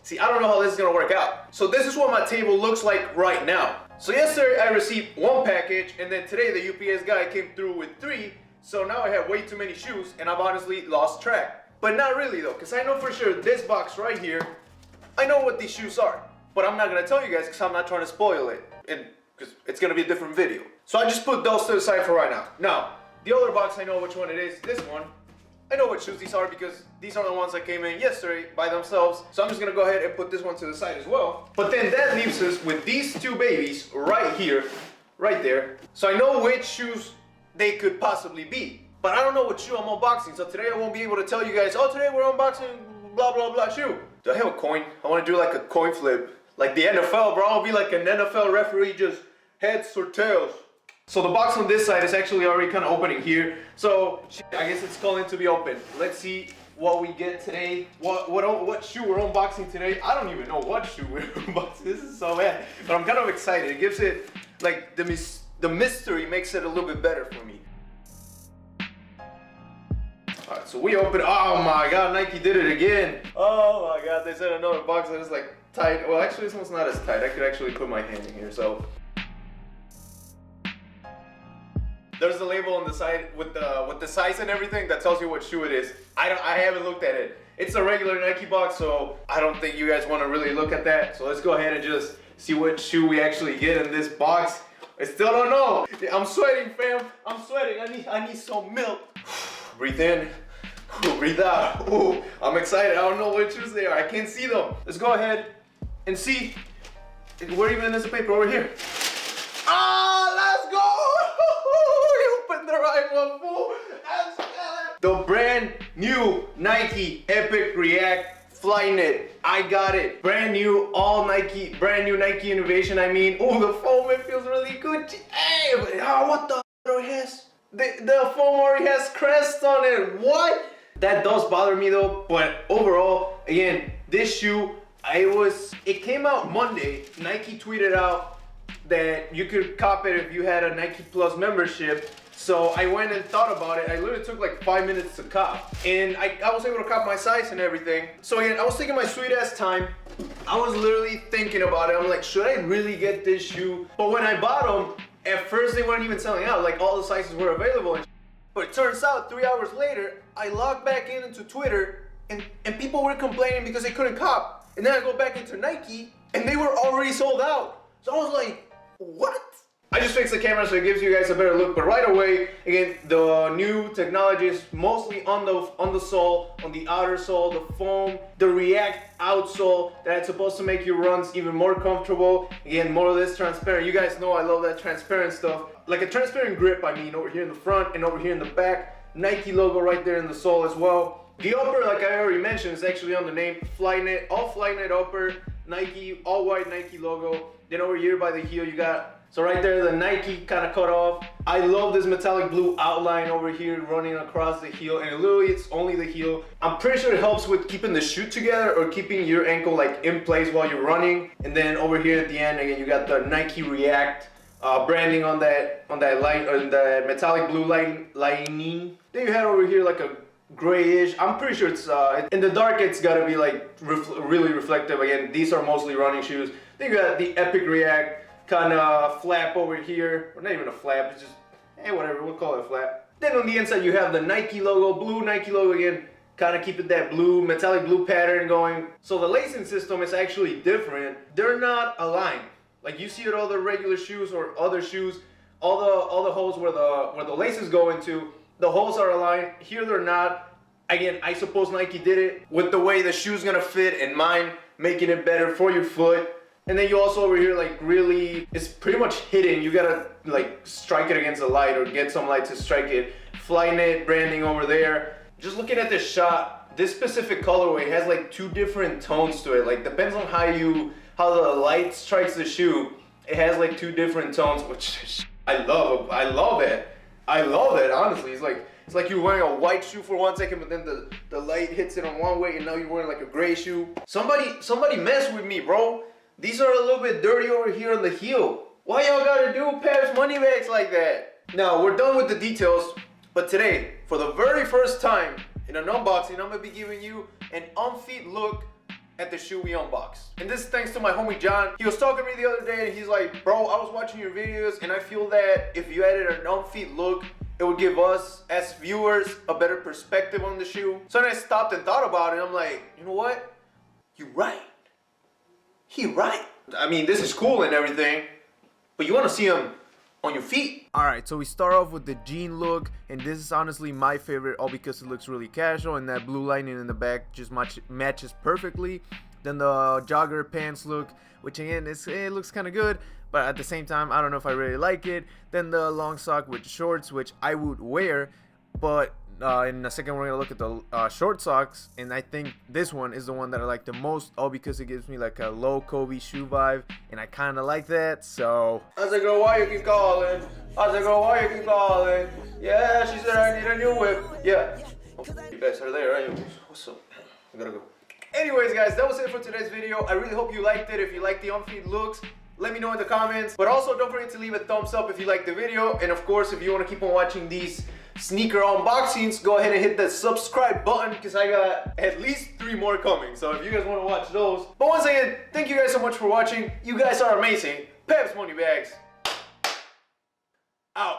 See, I don't know how this is gonna work out. So this is what my table looks like right now. So yesterday I received 1 package, and then today the UPS guy came through with 3. So now I have way too many shoes, and I've honestly lost track. But not really though, because I know for sure this box right here, I know what these shoes are. But I'm not gonna tell you guys because I'm not trying to spoil it, and because it's gonna be a different video. So I just put those to the side for right now. Now, the other box, I know which one it is, this one. I know what shoes these are because these are the ones that came in yesterday by themselves. So I'm just gonna go ahead and put this one to the side as well. But then that leaves us with these 2 babies right here, right there. So I know which shoes they could possibly be. But I don't know what shoe I'm unboxing. So today I won't be able to tell you guys, oh, today we're unboxing blah, blah, blah shoe. Do I have a coin? I wanna do like a coin flip. Like the NFL, bro. I'll be like an NFL referee, just heads or tails. So the box on this side is actually already kind of opening here. So I guess it's calling to be open. Let's see what we get today. What shoe we're unboxing today. I don't even know what shoe we're unboxing. This is so bad. But I'm kind of excited. It gives it, like, the mystery makes it a little bit better for me. Alright, so we open. Oh my god, Nike did it again. Oh my god, they sent another box that is like tight. Well, actually this one's not as tight. I could actually put my hand in here, so. There's the label on the side with the size and everything that tells you what shoe it is. I haven't looked at it. It's a regular Nike box, so I don't think you guys want to really look at that. So let's go ahead and just see what shoe we actually get in this box. I still don't know. I'm sweating, fam. I'm sweating. I need some milk. Breathe in. Breathe out. Ooh, I'm excited. I don't know what shoes they are. I can't see them. Let's go ahead and see. Where even is the paper? Over here. Ah, let's go! You opened the right one, fool. The brand new Nike Epic React Flyknit. I got it. Brand new, all Nike, brand new Nike innovation. I mean, oh, the foam, it feels really good. Hey, what the it has? The foam already has crest on it. What? That does bother me though. But overall, again, this shoe, it came out Monday. Nike tweeted out that you could cop it if you had a Nike Plus membership. So I went and thought about it. I literally took like 5 minutes to cop. And I was able to cop my size and everything. So again, I was taking my sweet ass time. I was literally thinking about it. I'm like, should I really get this shoe? But when I bought them, at first they weren't even selling out. Like all the sizes were available. But it turns out 3 hours later, I logged back into Twitter and people were complaining because they couldn't cop. And then I go back into Nike and they were already sold out. So I was like, what? I just fixed the camera so it gives you guys a better look, but right away, again, the new technology is mostly on the sole, on the outer sole, the foam, the React outsole that's supposed to make your runs even more comfortable. Again, more or less transparent. You guys know I love that transparent stuff. Like a transparent grip, I mean, over here in the front and over here in the back. Nike logo right there in the sole as well. The upper, like I already mentioned, is actually on the name Flyknit, all Flyknit upper, Nike, all white Nike logo. Then over here by the heel, you got, so right there, the Nike kind of cut off. I love this metallic blue outline over here running across the heel, and literally it's only the heel. I'm pretty sure it helps with keeping the shoe together or keeping your ankle like in place while you're running. And then over here at the end, again, you got the Nike React branding on that line, or the metallic blue lining. Then you had over here like a grayish. I'm pretty sure it's in the dark. It's gotta be like really reflective. Again, these are mostly running shoes. Then you got the Epic React kind of flap over here, or not even a flap, it's just, hey, whatever, we'll call it a flap. Then on the inside you have the Nike logo, blue Nike logo again, kind of keeping that blue, metallic blue pattern going. So the lacing system is actually different. They're not aligned. Like you see it all the regular shoes or other shoes, all the holes where the laces go into, the holes are aligned. Here they're not. Again, I suppose Nike did it with the way the shoe's gonna fit in mind, making it better for your foot. And then you also over here, like really, it's pretty much hidden. You gotta like strike it against the light or get some light to strike it. Flyknit branding over there. Just looking at this shot, this specific colorway has like 2 different tones to it. Like depends on how the light strikes the shoe. It has like 2 different tones, which I love it. I love it, honestly. It's like you're wearing a white shoe for 1 second, but then the light hits it on one way and now you're wearing like a gray shoe. Somebody mess with me, bro. These are a little bit dirty over here on the heel. Why y'all gotta do Pabst money bags like that? Now, we're done with the details, but today, for the very first time in an unboxing, I'm gonna be giving you an on-feet look at the shoe we unboxed. And this is thanks to my homie John. He was talking to me the other day and he's like, bro, I was watching your videos and I feel that if you added an on-feet look, it would give us as viewers a better perspective on the shoe. So then I stopped and thought about it. I'm like, you know what? You're right. He right. I mean, this is cool and everything, but you want to see him on your feet. Alright, so we start off with the jean look, and this is honestly my favorite, all because it looks really casual and that blue lining in the back just matches perfectly. Then the jogger pants look, which again, it looks kind of good, but at the same time, I don't know if I really like it. Then the long sock with shorts, which I would wear, but in a second we're gonna look at the short socks, and I think this one is the one that I like the most, all because it gives me like a low Kobe shoe vibe, and I kind of like that. So I was like, girl, why you keep calling? I was like, girl, why you keep calling? Yeah, she said I need a new whip. Yeah, you guys are there, right? What's up? I gotta go. Anyways, guys, that was it for today's video. I really hope you liked it. If you like the on-feet looks, let me know in the comments. But also, don't forget to leave a thumbs up if you like the video. And of course, if you want to keep on watching these sneaker unboxings, go ahead and hit that subscribe button because I got at least 3 more coming. So if you guys want to watch those. But once again, thank you guys so much for watching. You guys are amazing. Peps Money Bags. Out.